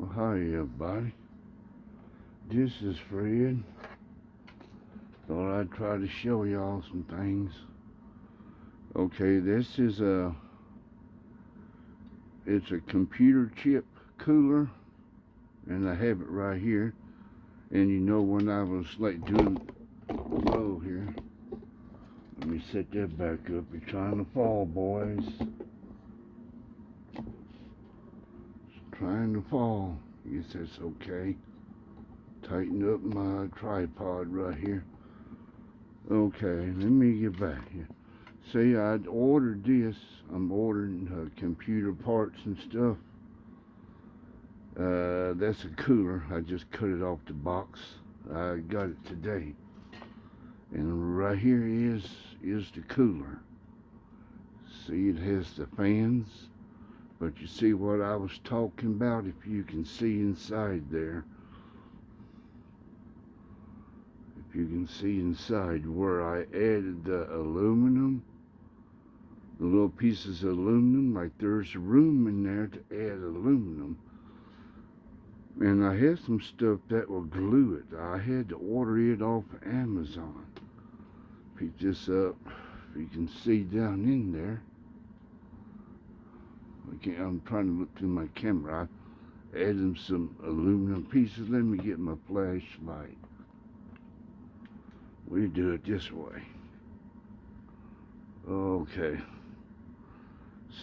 Well, hi everybody. This is Fred. Thought I'd try to show y'all some things. Okay, this is it's a computer chip cooler, and I have it right here. And you know, when I was like doing low here, let me set that back up. You're trying to fall, boys. It's trying to fall. I guess that's okay. Tighten up my tripod right here. Okay, let me get back here. See, I'd ordered this. I'm ordering computer parts and stuff. That's a cooler. I just cut it off the box. I got it today. And right here is the cooler. See, it has the fans. But you see what I was talking about, if you can see inside there. If you can see inside where I added the aluminum, the little pieces of aluminum, like there's room in there to add aluminum. And I had some stuff that will glue it. I had to order it off Amazon. Pick this up, if you can see down in there. I'm trying to look through my camera. I added some aluminum pieces. Let me get my flashlight. We do it this way. Okay.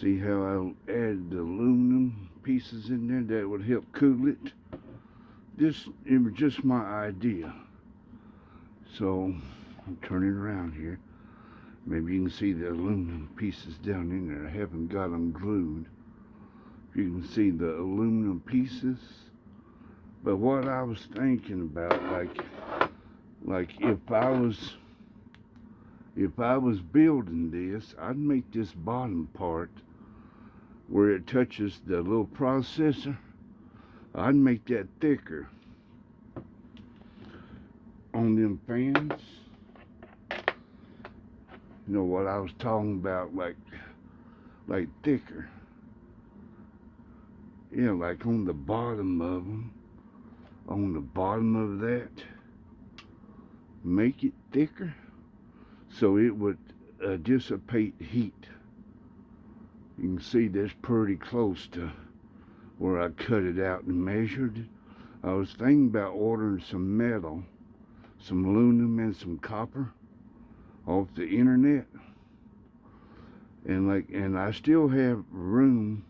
See how I added the aluminum pieces in there that would help cool it? It was just my idea. So I'm turning around here. Maybe you can see the aluminum pieces down in there. I haven't got them glued. You can see the aluminum pieces. But what I was thinking about, like if I was building this, I'd make this bottom part where it touches the little processor, I'd make that thicker on them fans. You know what I was talking about, like thicker. Yeah, like on the bottom of them, on the bottom of that, make it thicker so it would dissipate heat. You can see that's pretty close to where I cut it out and measured it. I was thinking about ordering some metal, some aluminum and some copper off the internet. And I still have room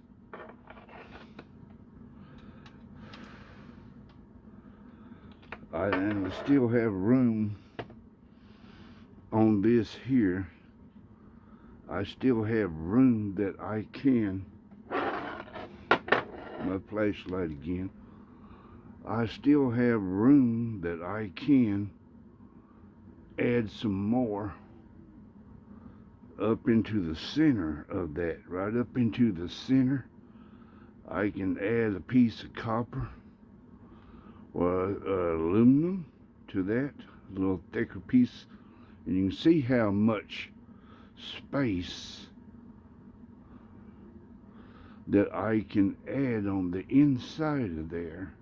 I still have room on this here. I still have room that I can, my flashlight again. I still have room that I can add some more up into the center of that, right up into the center. I can add a piece of copper or aluminum to that, a little thicker piece, and you can see how much space that I can add on the inside of there,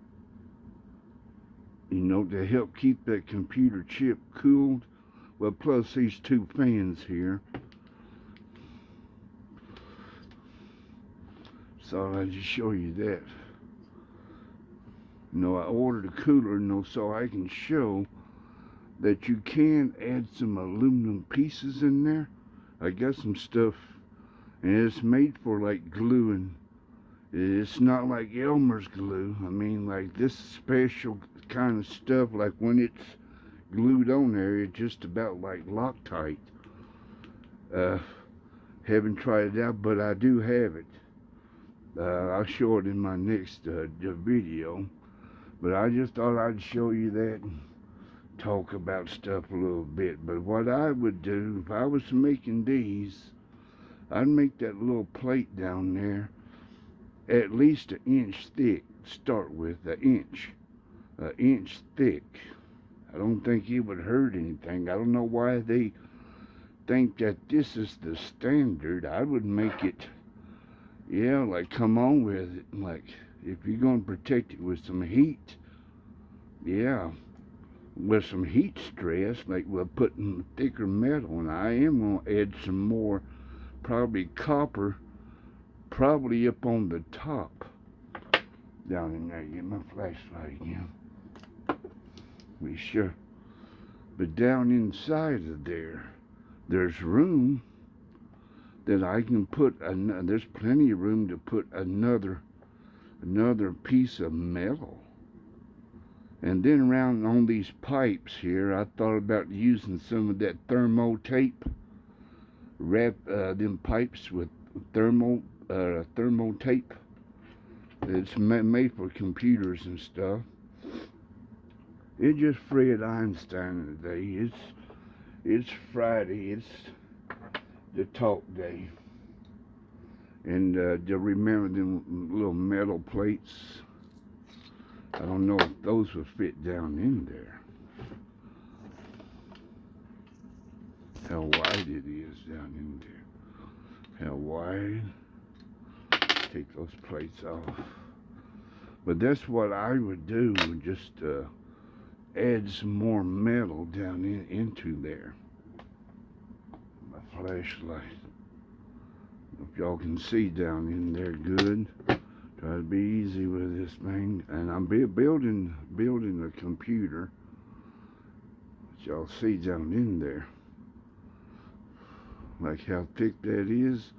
you know, to help keep that computer chip cooled. Well, plus these two fans here. So I'll just show you that. You know, I ordered a cooler, you know, so I can show that you can add some aluminum pieces in there. I got some stuff, and it's made for like gluing. It's not like Elmer's glue. I mean, like this special kind of stuff, like when it's glued on there, it's just about like Loctite. Haven't tried it out, but I do have it. I'll show it in my next video. But I just thought I'd show you that and talk about stuff a little bit. But what I would do, if I was making these, I'd make that little plate down there at least 1 inch thick to start with, 1 inch thick. I don't think it would hurt anything. I don't know why they think that this is the standard. I would make it Yeah, like come on with it. Like if you're gonna protect it with some heat, yeah, with some heat stress, like we're putting thicker metal, and I am gonna add some more, probably copper, probably up on the top. Down in there, get my flashlight again. Be sure. But down inside of there, there's room that I can put. There's plenty of room to put another piece of metal. And then around on these pipes here, I thought about using some of that thermo tape. Wrap them pipes with thermo tape. It's made for computers and stuff. It just Fred Einstein today. It's Friday. It's the talk day. And to remember them little metal plates. I don't know if those would fit down in there. How wide it is down in there. How wide. Take those plates off. But that's what I would do. Just add some more metal down into there. My flashlight. If y'all can see down in there good. Try to be easy with this thing. And I'm building a computer. That y'all see down in there. Like how thick that is.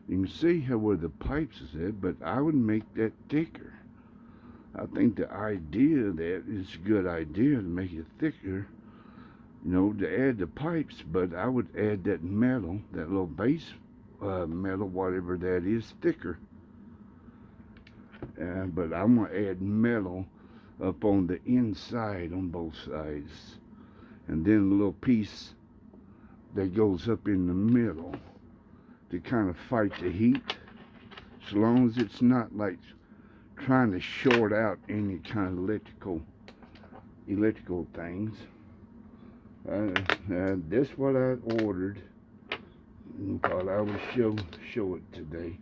You can see where the pipes is at, but I would make that thicker. I think the idea of that is a good idea to make it thicker, to add the pipes, but I would add that metal, that little base metal, whatever that is, thicker. But I'm going to add metal up on the inside on both sides. And then a little piece that goes up in the middle to kind of fight the heat, as long as it's not like trying to short out any kind of electrical things. That's what I ordered. Thought I would show it today.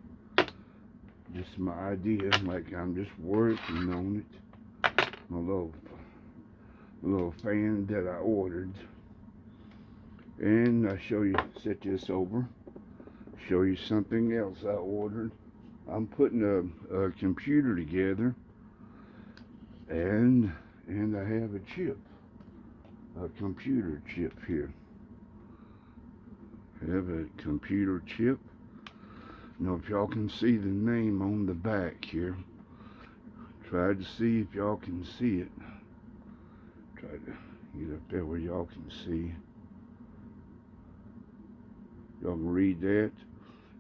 Just my idea, like I'm just working on it. My little fan that I ordered. And I'll set this over. Show you something else I ordered. I'm putting a computer together, and I have a computer chip here. I have a computer chip. If y'all can see the name on the back here. Try to see if y'all can see it. Try to get up there where y'all can see. Y'all can read that.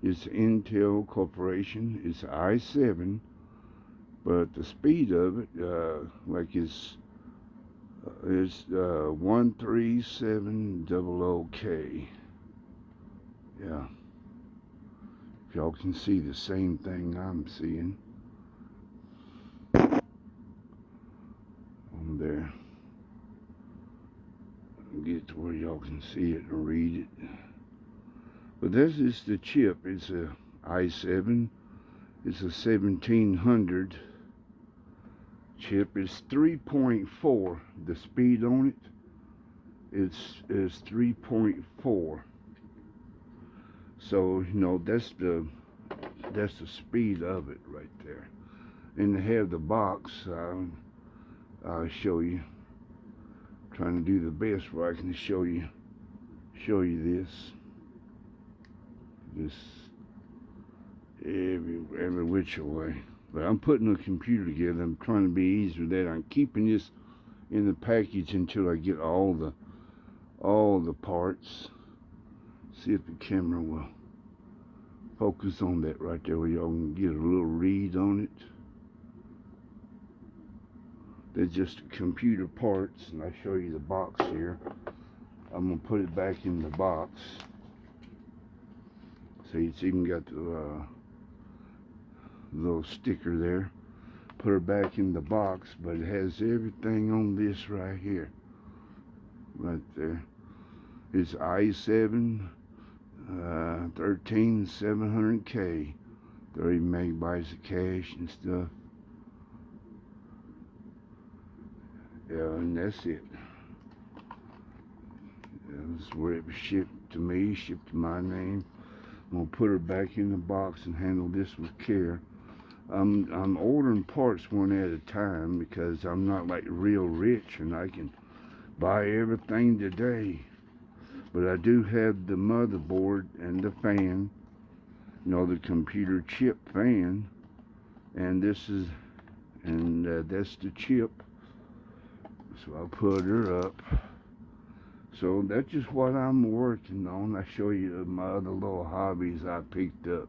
It's Intel Corporation. It's i7, but the speed of it, is 13700K. Yeah. If y'all can see the same thing I'm seeing on there. Get to where y'all can see it and read it. But this is the chip. It's a i7. It's a 1700 chip. It's 3.4. The speed on it is 3.4. So that's the speed of it right there. And to have the box, I'll show you. Trying to do the best where I can show you this. This every which way. But I'm putting a computer together. I'm trying to be easy with that. I'm keeping this in the package until I get all the parts. See if the camera will focus on that right there where y'all can get a little read on it. They're just computer parts, and I show you the box here. I'm gonna put it back in the box. See, it's even got the little sticker there. Put her back in the box, but it has everything on this right here. Right there. It's i7 13700K 30 megabytes of cache and stuff. Yeah, and that's it. That's where it was shipped to me, shipped to my name. I'm gonna put her back in the box and handle this with care. I'm ordering parts one at a time because I'm not like real rich and I can buy everything today. But I do have the motherboard and the fan, the computer chip fan, and that's the chip. So I'll put her up. So that's just what I'm working on. I show you my other little hobbies I picked up.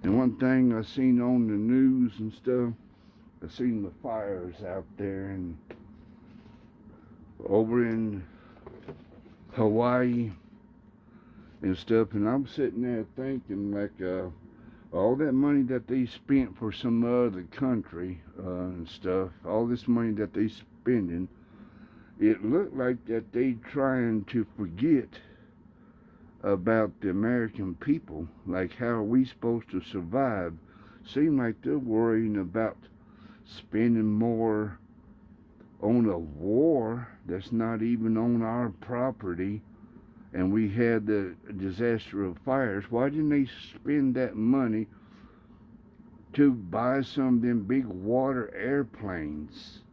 And one thing I seen on the news and stuff, I seen the fires out there and over in Hawaii and stuff. And I'm sitting there thinking like all that money that they spent for some other country and stuff, all this money that they spending, it looked like that they trying to forget about the American people. Like, how are we supposed to survive? Seem like they're worrying about spending more on a war that's not even on our property. And we had the disaster of fires. Why didn't they spend that money to buy some of them big water airplanes?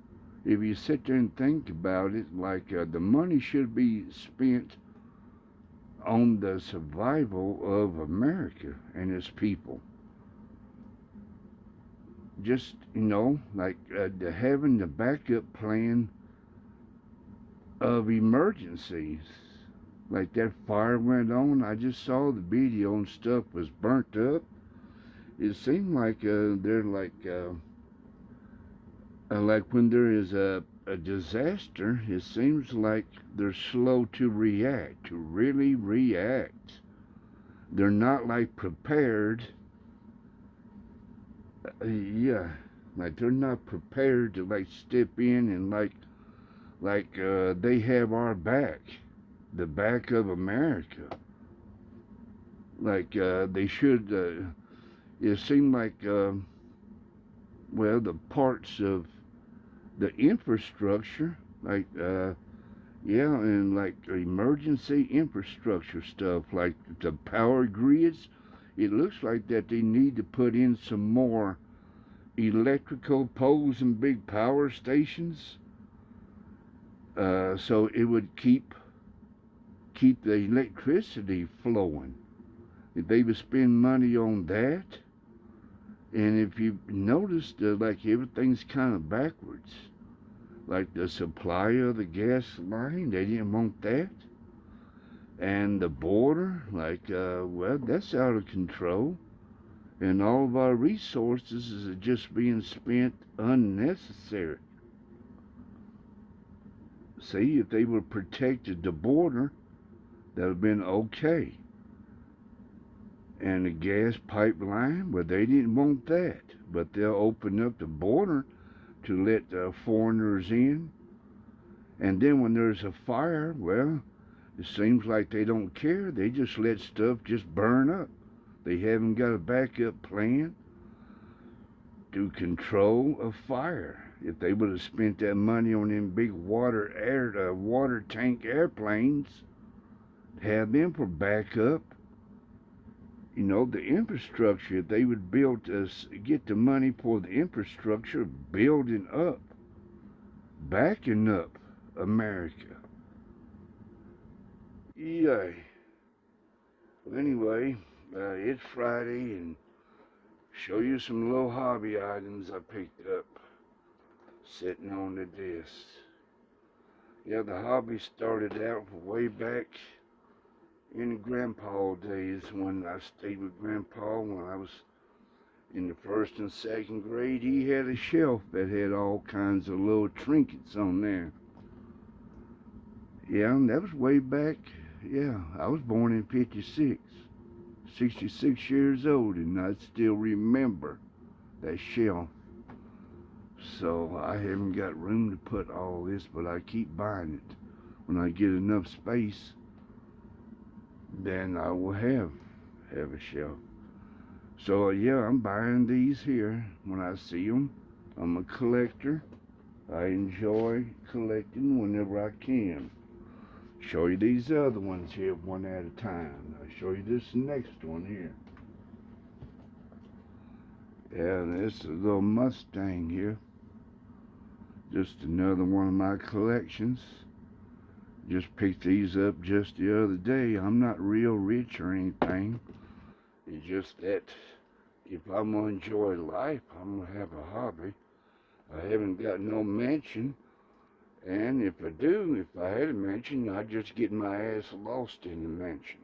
If you sit there and think about it, like the money should be spent on the survival of America and its people. Just, like having the backup plan of emergencies. Like that fire went on, I just saw the video and stuff was burnt up. It seemed like they're like when there is a disaster, it seems like they're slow to react, to really react. They're not like prepared. Yeah, like they're not prepared to like step in and like they have our back, the back of America. Like they should. It seemed like the parts of the infrastructure, like and like emergency infrastructure stuff, like the power grids. It looks like that they need to put in some more electrical poles and big power stations, so it would keep the electricity flowing. If they would spend money on that, and if you noticed, like everything's kind of backwards. Like the supply of the gas line, they didn't want that. And the border, that's out of control. And all of our resources is just being spent unnecessary. See, if they would have protected the border, that would have been okay. And the gas pipeline, they didn't want that. But they'll open up the border to let foreigners in. And then when there's a fire, it seems like they don't care. They just let stuff just burn up. They haven't got a backup plan to control a fire. If they would have spent that money on them big water tank airplanes, have them for backup. The infrastructure, they would get the money for the infrastructure, building up, backing up America. Yay. Well, anyway, it's Friday, and show you some little hobby items I picked up sitting on the desk. Yeah, the hobby started out way back in the grandpa days when I stayed with grandpa when I was in the first and second grade. He had a shelf that had all kinds of little trinkets on there. Yeah, and that was way back. Yeah, I was born in 56, 66 years old, and I still remember that shelf. So I haven't got room to put all this, but I keep buying it. When I get enough space, then I will have a shelf. So yeah, I'm buying these here when I see them. I'm a collector. I enjoy collecting whenever I can. Show you these other ones here one at a time. I'll show you this next one here. Yeah, this is a little Mustang here. Just another one of my collections. Just picked these up just the other day. I'm not real rich or anything. It's just that if I'm gonna enjoy life, I'm gonna have a hobby. I haven't got no mansion, and if I do, if I had a mansion, I'd just get my ass lost in the mansion.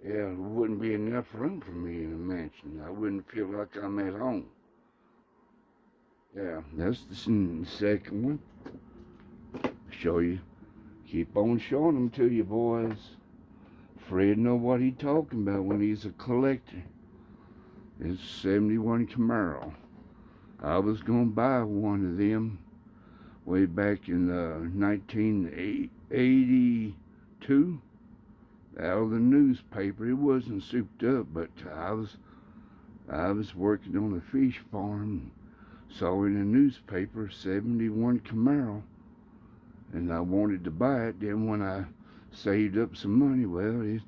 Yeah, there wouldn't be enough room for me in a mansion. I wouldn't feel like I'm at home. Yeah, that's the second one. Show you. Keep on showing them to you, boys. Fred know what he talking about when he's a collector. It's 71 Camaro. I was gonna buy one of them way back in 1982 out of the newspaper. It wasn't souped up, but I was working on a fish farm. Saw in the newspaper 71 Camaro, and I wanted to buy it. Then when I saved up some money, well, it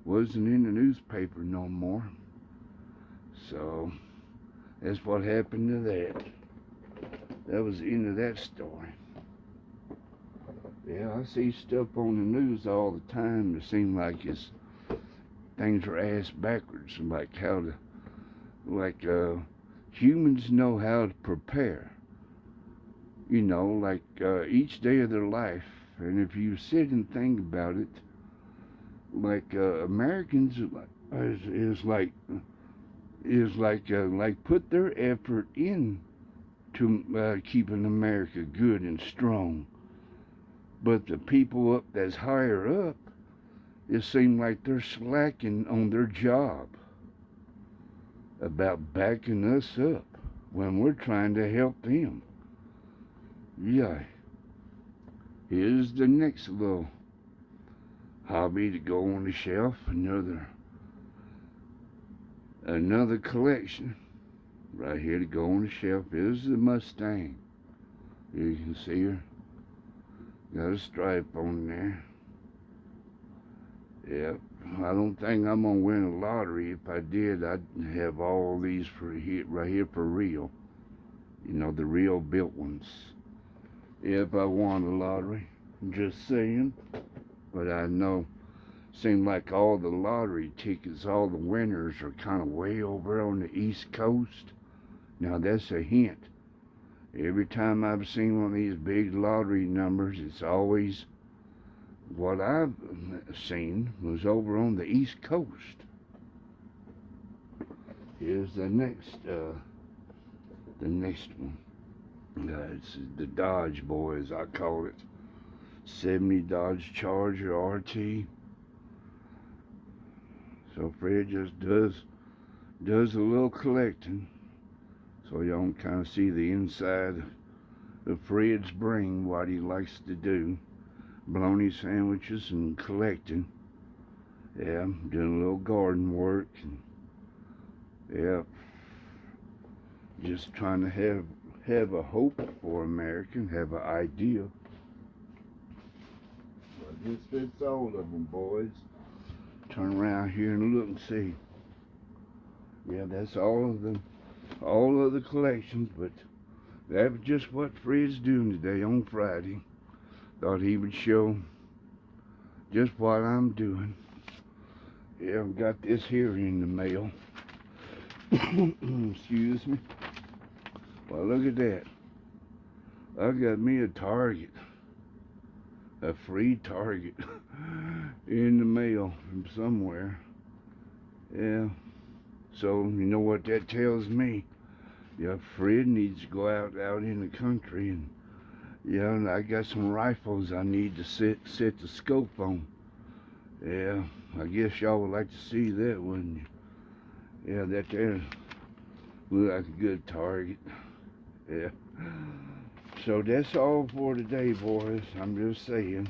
wasn't in the newspaper no more. So that's what happened to that. That was the end of that story. Yeah, I see stuff on the news all the time. It seems like things are ass backwards, like how to, humans know how to prepare. You know, like each day of their life. And if you sit and think about it, like Americans like put their effort in to keeping America good and strong. But the people up that's higher up, it seems like they're slacking on their job about backing us up when we're trying to help them. Yeah. Here's the next little hobby to go on the shelf. Another collection right here to go on the shelf. Here's the Mustang. Here you can see her. Got a stripe on there. Yep. I don't think I'm gonna win a lottery. If I did, I'd have all these right here for real. You know, the real built ones. If I won a lottery, I'm just saying. But I know, seems like all the lottery tickets, all the winners are kind of way over on the East Coast. Now that's a hint. Every time I've seen one of these big lottery numbers, it's always what I've seen was over on the East Coast. Here's the next one. It's the Dodge boys, I call it. 70 Dodge Charger RT. So Fred just does a little collecting. So y'all can kind of see the inside of Fred's brain, what he likes to do. Bologna sandwiches and collecting. Yeah, doing a little garden work. And, yeah, just trying to have a hope for America, have an idea. But this fits all of them, boys. Turn around here and look and see. Yeah, that's all of the collections, but that was just what Fred's doing today on Friday. Thought he would show just what I'm doing. Yeah, I've got this here in the mail. Excuse me. Well, look at that. I got me a Target. A free Target in the mail from somewhere. Yeah. So, you know what that tells me? Yeah, Fred needs to go out in the country, and yeah, and I got some rifles I need to set the scope on. Yeah, I guess y'all would like to see that, wouldn't you? Yeah, that there look like a good target. Yeah. So that's all for today, boys. I'm just saying,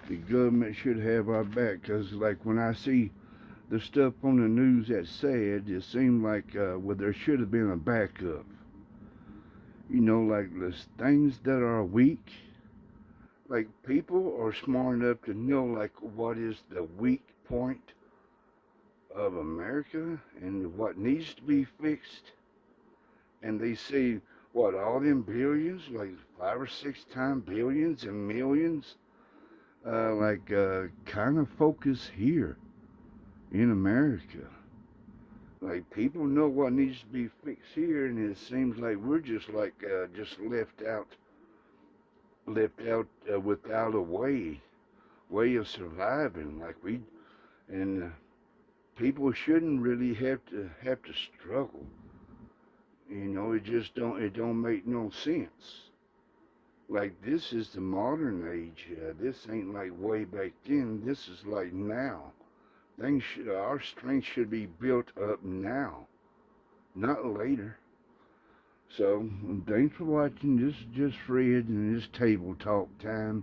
the government should have our back, because like when I see the stuff on the news that's sad, it seemed like well, there should have been a backup. You know, like the things that are weak, like people are smart enough to know like what is the weak point of America and what needs to be fixed. And they say, what, all them billions, like 5 or 6 times billions and millions, kind of focus here in America. Like people know what needs to be fixed here, and it seems like we're just just left out without a way of surviving. Like we and people shouldn't really have to struggle. You know, it don't make no sense. Like this is the modern age. This ain't like way back then. This is like now. Our strength should be built up now, not later. So thanks for watching. This is just Fred and this table talk time.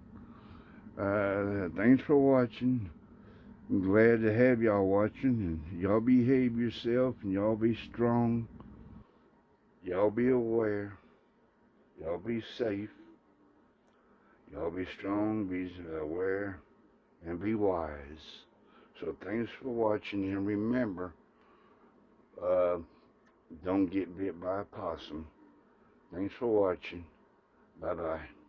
Thanks for watching. I'm glad to have y'all watching, and y'all behave yourself, and y'all be strong. Y'all be aware. Y'all be safe. Y'all be strong, be aware, and be wise. So thanks for watching, and remember, uh, don't get bit by a possum. Thanks for watching. Bye-bye.